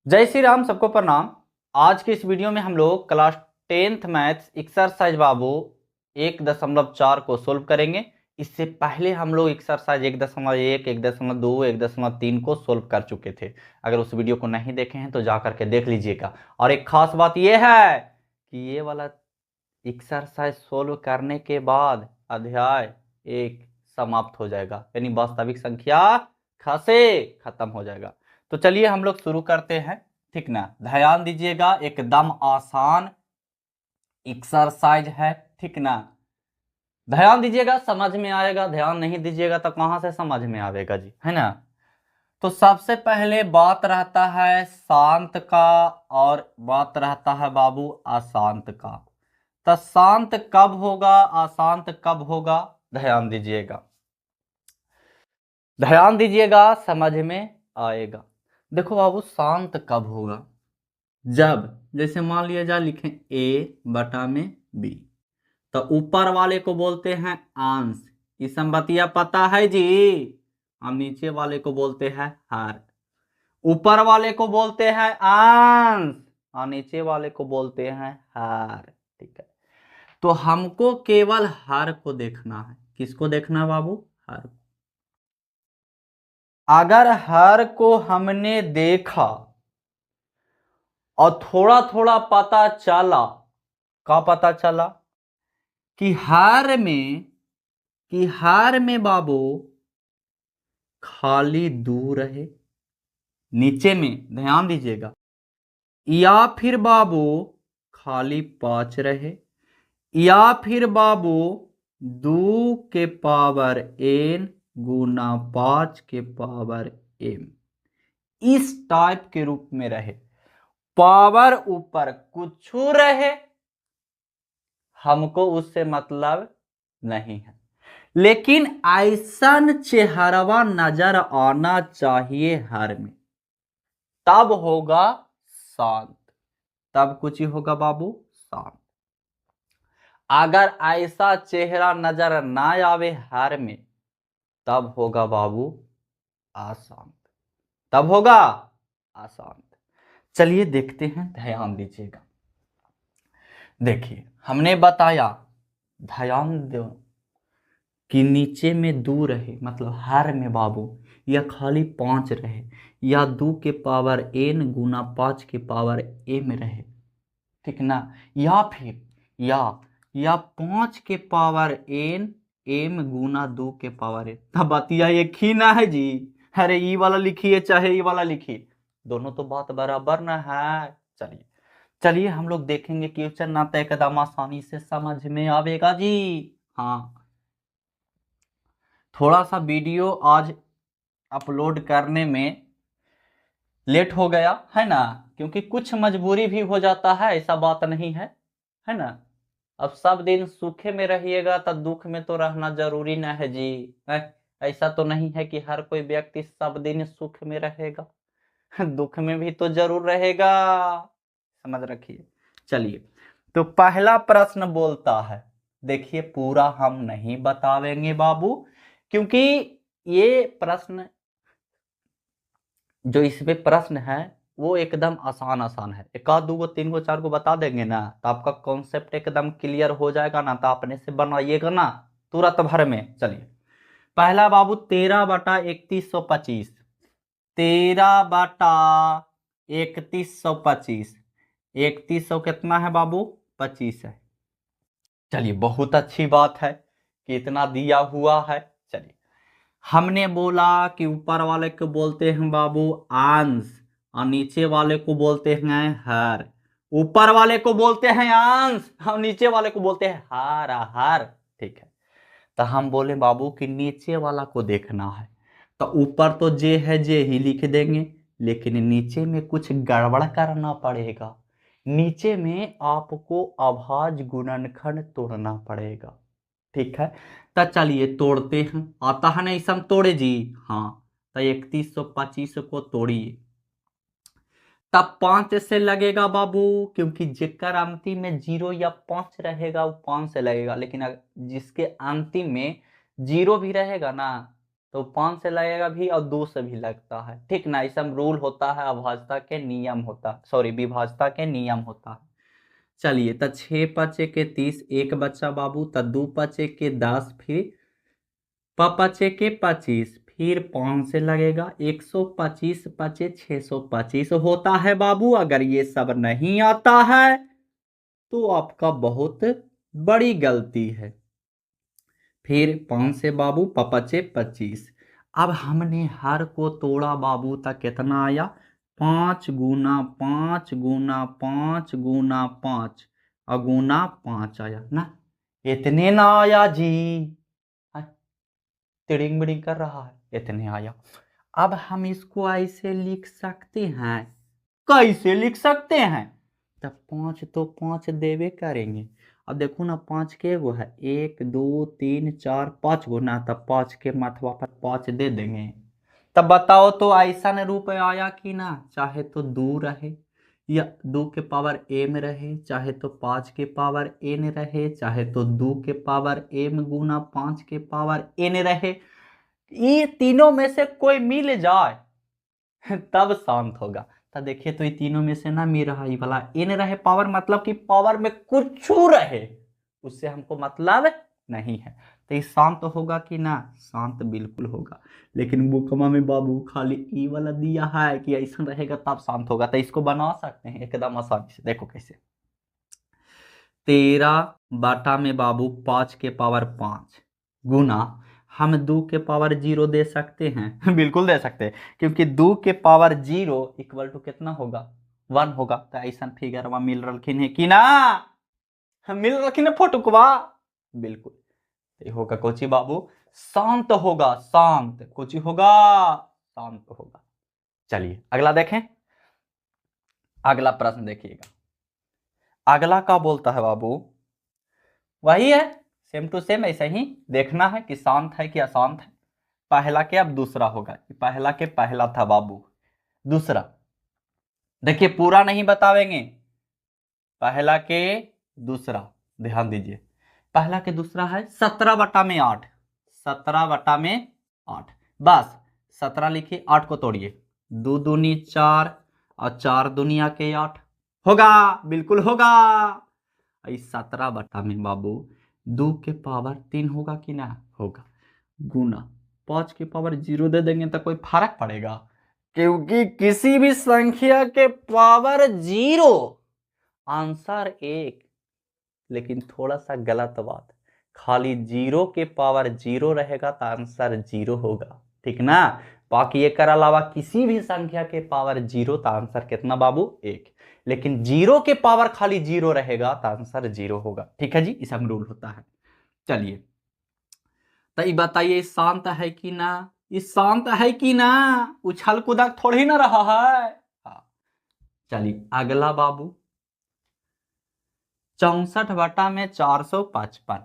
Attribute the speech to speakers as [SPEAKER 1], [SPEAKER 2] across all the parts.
[SPEAKER 1] जय श्री राम, सबको प्रणाम। आज के इस वीडियो में हम लोग क्लास 10th मैथ्स एक्सरसाइज बाबू 1.4 को सोल्व करेंगे। इससे पहले हम लोग एक्सरसाइज 1.1, 1.2, 1.3 को सोल्व कर चुके थे। अगर उस वीडियो को नहीं देखे हैं तो जा करके देख लीजिएगा। और एक खास बात यह है कि ये वाला एक्सरसाइज सोल्व करने के बाद अध्याय 1 समाप्त हो जाएगा, यानी वास्तविक संख्या ख से खत्म हो जाएगा। तो चलिए हम लोग शुरू करते हैं, ठीक ना। ध्यान दीजिएगा, एकदम आसान एक्सरसाइज है, ठीक ना। ध्यान दीजिएगा, समझ में आएगा। ध्यान नहीं दीजिएगा तो कहां से समझ में आएगा जी, है ना। तो सबसे पहले बात रहता है शांत का और बात रहता है बाबू अशांत का। तो शांत कब होगा, अशांत कब होगा, ध्यान दीजिएगा। ध्यान दीजिएगा, समझ में आएगा। देखो बाबू, शांत कब होगा, जब जैसे मान लिया जाए लिखें A/B, तो ऊपर वाले को बोलते हैं अंश। ये संबतिया पता है जी। हम नीचे वाले को बोलते हैं हर। ऊपर वाले को बोलते हैं अंश और नीचे वाले को बोलते हैं हर, ठीक है। तो हमको केवल हर को देखना है। किसको देखना है बाबू? हर। अगर हर को हमने देखा और थोड़ा थोड़ा पता चला, क्या पता चला? कि हार में बाबू खाली 2 रहे नीचे में, ध्यान दीजिएगा। या फिर बाबू खाली 5 रहे, या फिर बाबू 2 के पावर n गुना 5 के पावर m, इस टाइप के रूप में रहे। पावर ऊपर कुछ रहे, हमको उससे मतलब नहीं है, लेकिन ऐसा चेहरवा नजर आना चाहिए हर में, तब होगा शांत। तब कुछ ही होगा बाबू शांत। अगर ऐसा चेहरा नजर ना आवे हर में, तब होगा बाबू अशांत। तब होगा अशांत। चलिए देखते हैं, ध्यान दीजिएगा। देखिए, हमने बताया, ध्यान दो, कि नीचे में 2 रहे, मतलब हर में बाबू, या खाली 5 रहे, या 2 के पावर n गुना 5 के पावर m रहे, ठीक ना। या फिर या 5 के पावर n m गुना 2 के पावर n। तब बतिया एक ही ना है जी। अरे ई वाला लिखिए चाहे ई वाला लिखिए, दोनों तो बात बराबर ना है। चलिए चलिए हम लोग देखेंगे क्वेश्चन ना, तो एकदम आसानी से समझ में आवेगा जी। हाँ, थोड़ा सा वीडियो आज अपलोड करने में लेट हो गया है ना, क्योंकि कुछ मजबूरी भी हो जाता है, ऐसा बात नहीं है ना। अब सब दिन सुखे में रहिएगा तो दुख में तो रहना जरूरी ना है जी। ऐसा तो नहीं है कि हर कोई व्यक्ति सब दिन सुख में रहेगा, दुख में भी तो जरूर रहेगा, समझ रखिए। चलिए, तो पहला प्रश्न बोलता है, देखिए पूरा हम नहीं बतावेंगे बाबू, क्योंकि ये प्रश्न, जो इसमें प्रश्न है वो एकदम आसान आसान है। एक आध 2 गो 3 गो 4 गो बता देंगे ना, तो आपका कॉन्सेप्ट एकदम क्लियर हो जाएगा ना, तो अपने से बनाइएगा ना तुरंत भर में। चलिए, पहला बाबू 13/3125। 13/3125, 3100 कितना है बाबू? 25 है। चलिए, बहुत अच्छी बात है कि इतना दिया हुआ है। चलिए, हमने बोला कि ऊपर वाले को बोलते हैं बाबू अंश और नीचे वाले को बोलते हैं हर। ऊपर वाले को बोलते हैं अंश और नीचे वाले को बोलते हैं हर हर, ठीक है। तो हम बोले बाबू कि नीचे वाला को देखना है, तो ऊपर तो जे है जे ही लिख देंगे, लेकिन नीचे में कुछ गड़बड़ करना पड़ेगा। नीचे में आपको अभाज्य गुणनखंड तोड़ना पड़ेगा, ठीक है। तो चलिए तोड़ते हैं, आता है ना सम तोड़े जी। हाँ, तो 3125 को तोड़िए। तब 5 से लगेगा बाबू, क्योंकि जेकर अंतिम में 0 या 5 रहेगा वो 5 से लगेगा, लेकिन जिसके अंतिम में 0 भी रहेगा ना, तो 5 से लगेगा भी और 2 से भी लगता है, ठीक ना। इसमें रूल होता है, अभाज्यता के नियम होता है, सॉरी विभाज्यता के नियम होता है। चलिए तो 6 पचे के 30, एक बच्चा बाबू, तो 2 पचे के 10, फिर पचे के 25, फिर 5 से लगेगा 125 पचे 625 होता है बाबू। अगर ये सब नहीं आता है तो आपका बहुत बड़ी गलती है। फिर 5 से बाबू पचे 25। अब हमने हर को तोड़ा बाबू, तक कितना आया? 5 गुना 5 गुना 5 गुना 5 अगुना 5 आया ना। इतने ना आया जी, तिड़िंग बिड़िंग कर रहा है, इतने आया। अब हम इसको ऐसे लिख सकते हैं, कैसे लिख सकते हैं? तब 5 तो 5 देवे करेंगे। अब देखो ना, 5 के गो है, 1 2 3 4 5 गो ना, तब 5 के माथवा पर 5 दे देंगे। तब बताओ तो ऐसा न रूप आया कि ना? चाहे तो 2 रहे या 2 के पावर m रहे, चाहे तो 5 के पावर n रहे, चाहे तो 2 के पावर m गुना 5 के पावर n रहे, ये तीनों में से कोई मिल जाए तब शांत होगा। तो देखिए, तो ये तीनों में से ना मिल रहा, ये वाला n रहे पावर, मतलब कि पावर में कुछ रहे, उससे हमको मतलब नहीं है। तो ये शांत होगा कि ना? शांत बिल्कुल होगा। लेकिन बुकमा में बाबू खाली ई वाला दिया है कि ऐसा रहेगा तब शांत होगा। तो इसको बना सकते हैं एकदम आसानी से, देखो कैसे। 13 बाटा में बाबू 5 के पावर 5 गुना, हम 2 के पावर 0 दे सकते हैं बिल्कुल दे सकते हैं, क्योंकि 2 के पावर 0 इक्वल टू कितना होगा? 1 होगा। तो ऐसा फिगर में मिल रखिन है कि ना? मिल रखिन है फोटोकवा, बिल्कुल। ये होगा कोची बाबू? शांत होगा, शांत। कोची होगा? शांत होगा। चलिए अगला देखें। अगला प्रश्न देखिएगा। अगला क्या बोलता है बाबू? वही है, सेम टू सेम, ऐसे ही देखना है कि शांत है कि अशांत है। पहला के अब दूसरा होगा, पहला के पहला था बाबू, दूसरा देखिए पूरा नहीं बतावेंगे। पहला के दूसरा, ध्यान दीजिए। पहला के दूसरा है 17 बटा में 8, 17 बटा में 8, बस 17 लिखिए, 8 को तोड़िए, 2 दूनी 4 और 4 दुनिया के 8 होगा, बिल्कुल होगा। 17 बटा में बाबू 2 के पावर 3 होगा कि ना? होगा, गुना 5 के पावर 0 दे देंगे तो कोई फर्क पड़ेगा? क्योंकि किसी भी संख्या के पावर 0 आंसर 1। लेकिन थोड़ा सा गलत बात, खाली 0 के पावर 0 रहेगा तो आंसर 0 होगा, ठीक ना। बाकी एक अलावा किसी भी संख्या के पावर 0 तो आंसर कितना बाबू? 1। लेकिन 0 के पावर खाली 0 रहेगा तो आंसर 0 होगा, ठीक है जी, इसमें रूल होता है। चलिए तो ये बताइए, शांत है कि ना? ये शांत है कि ना? उछल कूदक थोड़ी ना रहा है। हाँ, चलिए अगला बाबू, 64 बटा में 455,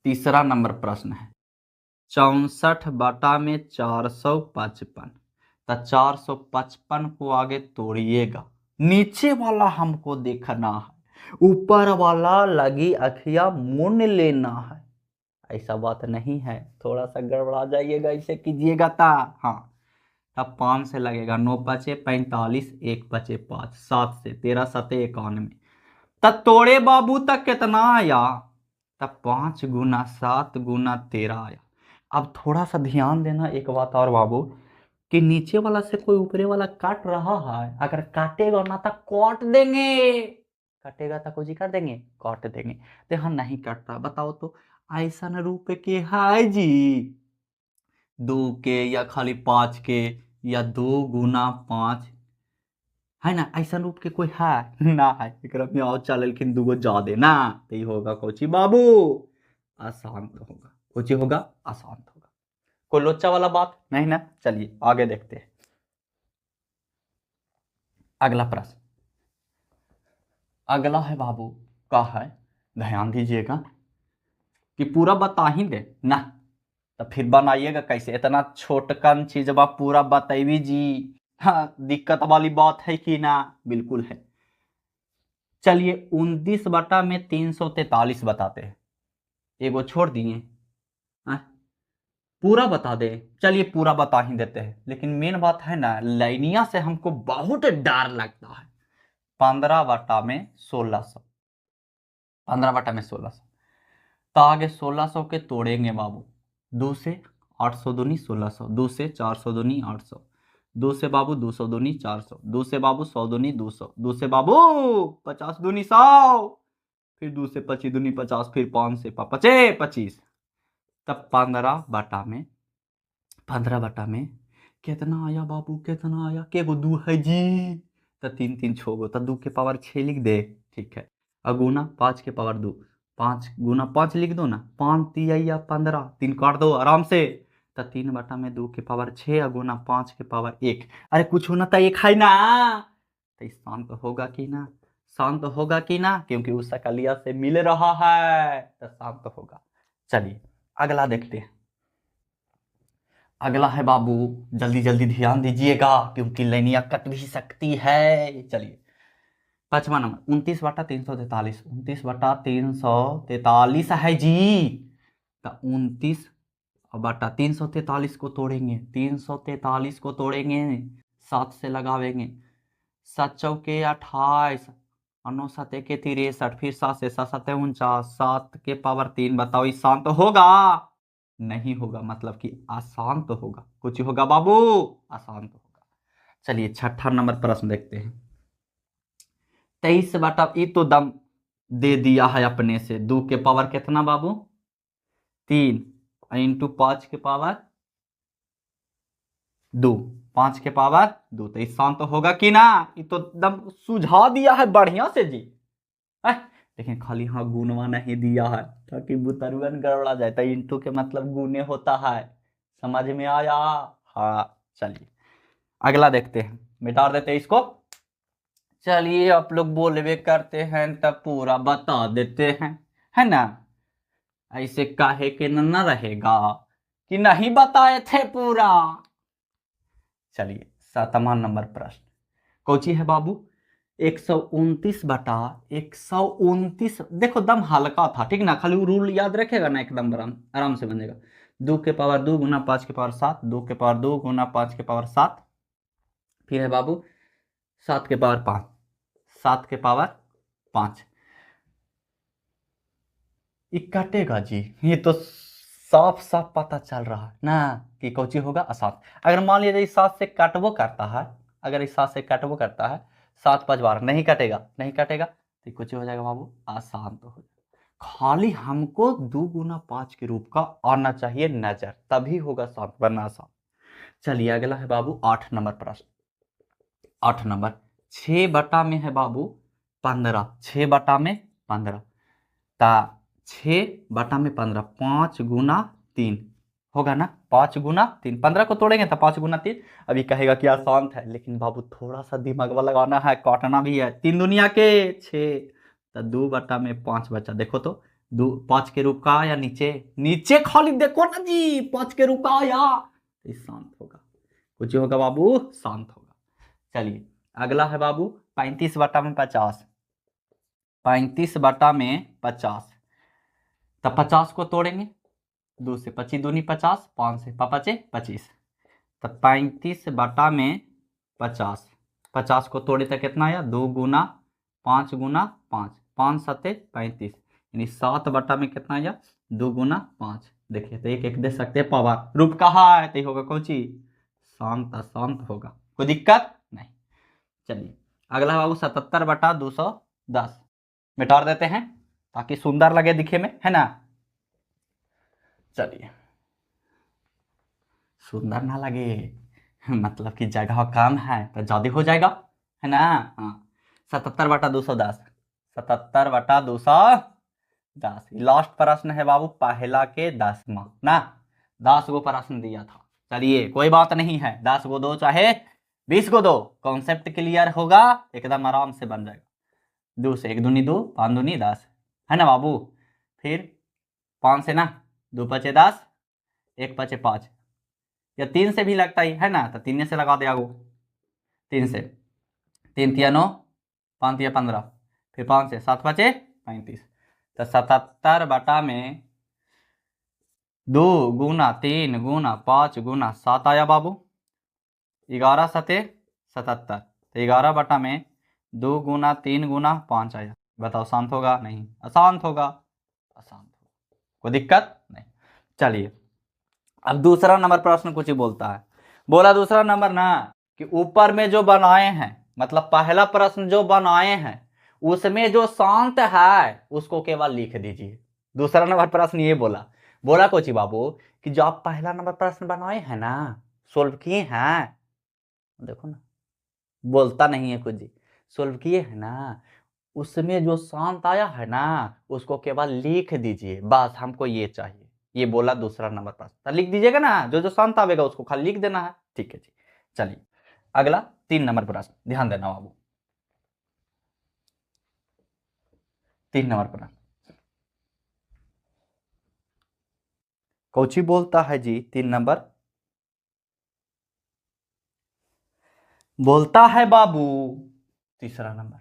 [SPEAKER 1] तीसरा नंबर प्रश्न है। 64 बटा में 455, तो 455 को आगे तोड़िएगा, नीचे वाला हमको देखना है, ऊपर वाला लगी अखिया मुन लेना है। ऐसा बात नहीं है, थोड़ा सा गड़बड़ा जाइएगा, ऐसे कीजिएगा ता। हाँ, तब 5 से लगेगा, 9 पचे 45, 1 पचे 5, 7 से 13 सते 91, तब तोड़े बाबू तक कितना आया? तब 5 गुना 7 गुना 13 आया। अब थोड़ा सा ध्यान देना एक बात और बाबू, कि नीचे वाला से कोई ऊपरे वाला काट रहा है, अगर काटेगा ना तो काट देंगे, काटेगा तो कुछ कर देंगे, काट देंगे। तो हाँ, नहीं काट रहा, बताओ तो ऐसा रूप के है जी? 2 के या खाली 5 के, या 2 गुना 5 है ना? ऐसा रूप के कोई है ना? है एकरा में और चललखिन दूगो ज्यादे ना, तो ये होगा कोची बाबू? अशांत होगा। कोची होगा? अशांत होगा। कोई लोचा वाला बात नहीं ना। चलिए आगे देखते हैं। अगला प्रश्न, अगला है बाबू, का है, ध्यान दीजिएगा कि पूरा बता ही दे ना, तो फिर बनाइएगा कैसे? इतना छोटकन चीज बा, पूरा बतेवी जी। हाँ, दिक्कत वाली बात है कि ना? बिल्कुल है। चलिए 29 बटा में 343 बताते हैं, एगो छोड़ दिए। हाँ? पूरा बता दे, चलिए पूरा बता ही देते हैं, लेकिन मेन बात है ना, लाइनिया से हमको बहुत डर लगता है। 15/1600, 15/1600, तो आगे 1600 के तोड़ेंगे बाबू। 2 से 800 दूनी 1600, 2 से 400 दूनी 800, 2 से बाबू 200 दूनी 400, 2 से बाबू 100 दूनी 200, 2 से बाबू 50 दूनी 100, फिर 2 से 25 दूनी 50, फिर 5 से 25 25। तब 15/में कितना आया बाबू, कितना आया, के गो 2 है जी, तो 3 3 6 गो, तो 2 के पावर 6 लिख दे, ठीक है। अगुना 5 के पावर 2, 5 गुना 5 लिख दो ना, 5 तिया 15, 3 काट दो आराम से, तो 3/2 के पावर 6 अगुना 5 के पावर 1। अरे कुछ होना तो 1 है ना, तो शांत होगा कि ना, शांत होगा कि ना, क्योंकि उस सकलिया से मिल रहा है तो शांत होगा। चलिए अगला देखते हैं। अगला है बाबू, जल्दी जल्दी ध्यान दीजिएगा क्योंकि लाइनिया कट भी सकती है। चलिए 5वां नंबर, 29/343, 29/343 है जी। तो 29/343 को तोड़ेंगे, 343 को तोड़ेंगे, 7 से लगावेंगे, 7 चौके 28, 9 7 के 63, फिर 7 से 7 7 49, 7 के पावर 3, बताओ ये शांत होगा? नहीं होगा, मतलब कि अशांत होगा, कुछ होगा बाबू, अशांत होगा। चलिए 6ठा नंबर प्रश्न देखते हैं। 23/, ये तो दम दे दिया है अपने से। 2 के पावर कितना बाबू, 3, इंटू 5 के पावर 2, 5 के पावर 2, तो ये शांत होगा कि ना? ये तो दम सुझा दिया है बढ़िया से जी। लेकिन खाली हाँ गुणवा नहीं दिया है, ताकि बुतरुअन गड़बड़ा जाए, तो इंटू के मतलब गुने होता है, समझ में आया? हाँ चलिए अगला देखते हैं, मिटा देते हैं इसको। चलिए आप लोग बोलवे करते हैं तब पूरा बता देते हैं, है ना? ऐसे काहे के न रहेगा कि नहीं बताए थे पूरा। चलिए 7वां नंबर प्रश्न कौची है बाबू, 129/129। देखो दम हल्का था, ठीक ना, खाली रूल याद रखेगा ना, एकदम आराम आराम से बनेगा। 2 के पावर 2 गुना 5 के पावर 7, 2 के पावर 2 गुना 5 के पावर 7, फिर है बाबू 7 के पावर 5, 7 के पावर 5। ये कटेगा जी, ये तो साफ साफ पता चल रहा है ना कि कौची होगा, असात। अगर मान लीजिए इस 7 से कटवो करता है, अगर इस 7 से कटवो करता है, 7 5 12 नहीं कटेगा, नहीं कटेगा, तो कुछ हो जाएगा बाबू, आसान तो हो जाएगा। खाली हमको 2 गुना 5 के रूप का आना चाहिए नजर, तभी होगा शांत, वरना आसान। चलिए अगला है बाबू 8 नंबर प्रश्न। 8 नंबर, 6 में है बाबू 15, 6/15, ता 6/15, 5 गुना 3 होगा ना, 5 गुना 3, 15 को तोड़ेंगे तो 5 गुना 3। अभी कहेगा कि आसान है, लेकिन बाबू थोड़ा सा दिमाग लगाना है, काटना भी है। 3 दुनिया के 6, तो 2/5 बचा, देखो तो 2 5 के रूप का आया, नीचे नीचे खाली देखो ना जी, 5 के रूप का आया, तो शांत होगा, कुछ होगा बाबू, शांत होगा। चलिए अगला है बाबू 35/50, 35/50, तब 50 को तोड़ेंगे, 2 से 25 दूनी 50, 5 से 5 25, तब 35/50, 50 को तोड़े तो कितना आया, 2 गुना 5 गुना 5, 5 7 35, यानी 7 में कितना आया, 2 गुना 5। देखिए तो एक एक दे सकते हैं, पावर रूप कहा है, तो होगा कौन सी, शांत, अशांत होगा, कोई दिक्कत नहीं। चलिए अगला बाबू 77/210, मिटा देते हैं ताकि सुंदर लगे दिखे में, है ना? चलिए सुंदर ना लगे, मतलब कि जगह कम है तो ज्यादा हो जाएगा, है ना? हाँ 77/210, 77/210। लास्ट प्रश्न है बाबू पहला के 10वां ना, 10 गो प्रश्न दिया था। चलिए कोई बात नहीं है, 10 गो दो चाहे 20 गो दो, कॉन्सेप्ट क्लियर होगा, एकदम आराम से बन जाएगा। 2 से 1 दूनी 2, 5 दूनी 10, है ना बाबू? फिर 5 से ना, 2 5 10, 1 5 5, या 3 से भी लगता ही है ना, तो 3 से लगा दिया वो, 3 से, 3 तिया 9, 5 तिया 15, फिर 5 से 7 5 35, तो 77 बटा में 2 गुना 3 गुना 5 गुना 7 आया बाबू। 11 सते 77, तो 11 बटा में 2 गुना 3 गुना 5 आया। बताओ शांत होगा? नहीं, अशांत होगा। अशांत होगा, कोई दिक्कत नहीं। चलिए अब दूसरा नंबर प्रश्न कुछ ही बोलता है। बोला दूसरा नंबर ना कि ऊपर में जो बनाए हैं, मतलब पहला प्रश्न जो बनाए हैं उसमें जो शांत है उसको केवल लिख दीजिए। दूसरा नंबर प्रश्न ये बोला। बोला कोची बाबू कि जो आप पहला नंबर प्रश्न बनाए हैं ना, सोल्व किए हैं, देखो ना बोलता नहीं है कुछ जी, सोल्व किए है ना, उसमें जो शांत आया है ना उसको केवल लिख दीजिए, बस हमको ये चाहिए। ये बोला दूसरा नंबर प्रश्न, तो लिख दीजिएगा ना, जो जो शांत आवेगा उसको खाली लिख देना है। ठीक है जी। चलिए अगला 3 नंबर प्रश्न, ध्यान देना बाबू। 3 नंबर प्रश्न कौची बोलता है जी? 3 नंबर बोलता है बाबू, तीसरा नंबर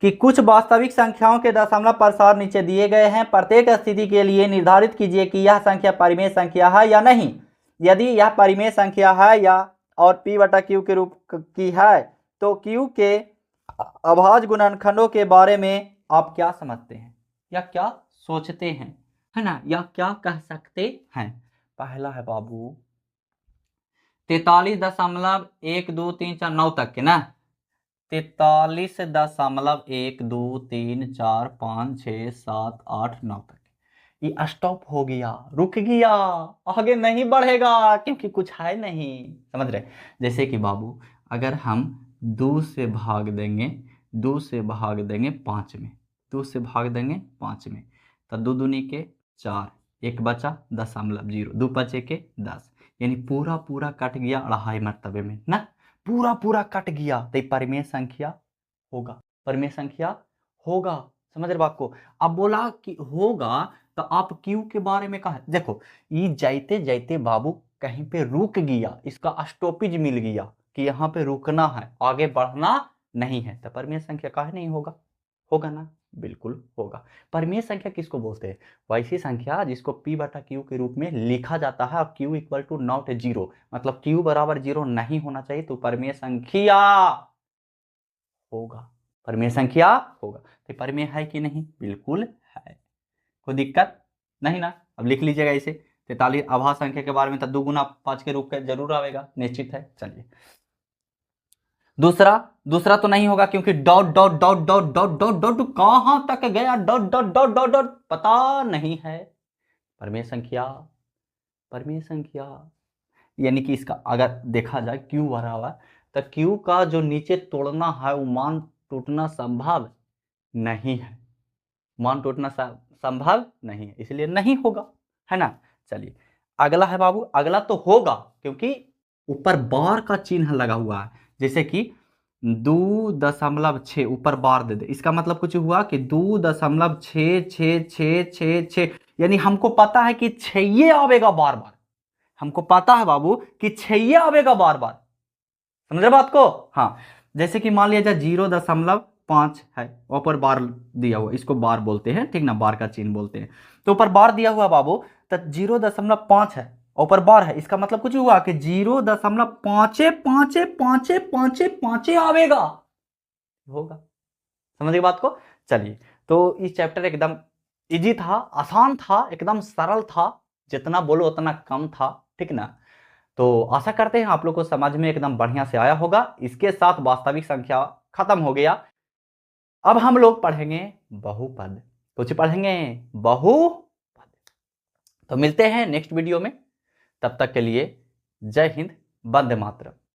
[SPEAKER 1] कि कुछ वास्तविक संख्याओं के दशमलव प्रसार नीचे दिए गए हैं। प्रत्येक स्थिति के लिए निर्धारित कीजिए कि यह संख्या परिमेय संख्या है या नहीं। यदि यह परिमेय संख्या है या और p बटा q के रूप की है तो q के अभाज्य गुणनखंडों के बारे में आप क्या समझते हैं या क्या सोचते हैं, है ना, या क्या कह सकते हैं? पहला है बाबू 43.12349 तक के ना, 43.1234567 9 तक ये स्टॉप हो गया, रुक गया, आगे नहीं बढ़ेगा क्योंकि कुछ है नहीं। समझ रहे? जैसे कि बाबू अगर हम 2 से भाग देंगे, 2 से भाग देंगे 5 में, 2 से भाग देंगे 5 में, तो 2 दूनी के 4, एक बचा 0.0, 2 बचे के 10, यानी पूरा पूरा कट गया अढ़ाई मर्तबे में ना, पूरा पूरा कट गया, तो परिमेय संख्या होगा, परिमेय संख्या होगा। समझ रहे बात को? अब बोला कि होगा तो आप क्यू के बारे में कहा, देखो ये जाते जाते बाबू कहीं पे रुक गया, इसका स्टॉपेज मिल गया कि यहाँ पे रुकना है, आगे बढ़ना नहीं है, तो परिमेय संख्या काहे नहीं होगा? होगा ना, बिल्कुल होगा। परिमेय संख्या किसको बोलते हैं? वैसी संख्या जिसको p बटा q के रूप में लिखा जाता है और q इक्वल टू नॉट 0, मतलब q बराबर 0 नहीं होना चाहिए, तो परिमेय संख्या होगा, परिमेय संख्या होगा। तो परिमेय है कि नहीं? बिल्कुल है, कोई दिक्कत नहीं ना। अब लिख लीजिएगा इसे, 43 अभाज्य संख्या के बारे में तो 2 गुना 5 के रूप का जरूर आएगा, निश्चित है। चलिए दूसरा, दूसरा तो नहीं होगा क्योंकि dot dot dot dot dot dot dot कहां तक गया, dot dot dot dot dot पता नहीं है। परिमेय संख्या, परिमेय संख्या यानी कि इसका अगर देखा जाए क्यू भरा हुआ तो क्यू का जो नीचे तोड़ना है वो मान टूटना संभव नहीं है, मान टूटना संभव नहीं है, इसलिए नहीं होगा, है ना। चलिए अगला है बाबू, अगला तो होगा क्योंकि ऊपर बार का चिन्ह लगा हुआ है, जैसे कि 2.6 ऊपर बार दे दे, इसका मतलब कुछ हुआ कि 2.66666, यानी हमको पता है कि 6 आवेगा बार बार, हमको पता है बाबू कि 6 आवेगा बार बार। समझ रहे बात को? हाँ, जैसे कि मान लिया जाए 0.5 है, ऊपर बार दिया हुआ, इसको बार बोलते हैं, ठीक ना, बार का चिन्ह बोलते हैं। तो ऊपर बार दिया हुआ बाबू, तो 0.5 है, ऊपर बार है, इसका मतलब कुछ हुआ कि 0.5 आवेगा, होगा। समझ गए बात को? चलिए तो इस चैप्टर एकदम इजी था, आसान था, एकदम सरल था, जितना बोलो उतना कम था, ठीक ना। तो आशा करते हैं आप लोग को समझ में एकदम बढ़िया से आया होगा। इसके साथ वास्तविक संख्या खत्म हो गया। अब हम लोग पढ़ेंगे बहुपद, कुछ पढ़ेंगे बहुपद। तो मिलते हैं नेक्स्ट वीडियो में, तब तक के लिए जय हिंद, वंदे मातरम।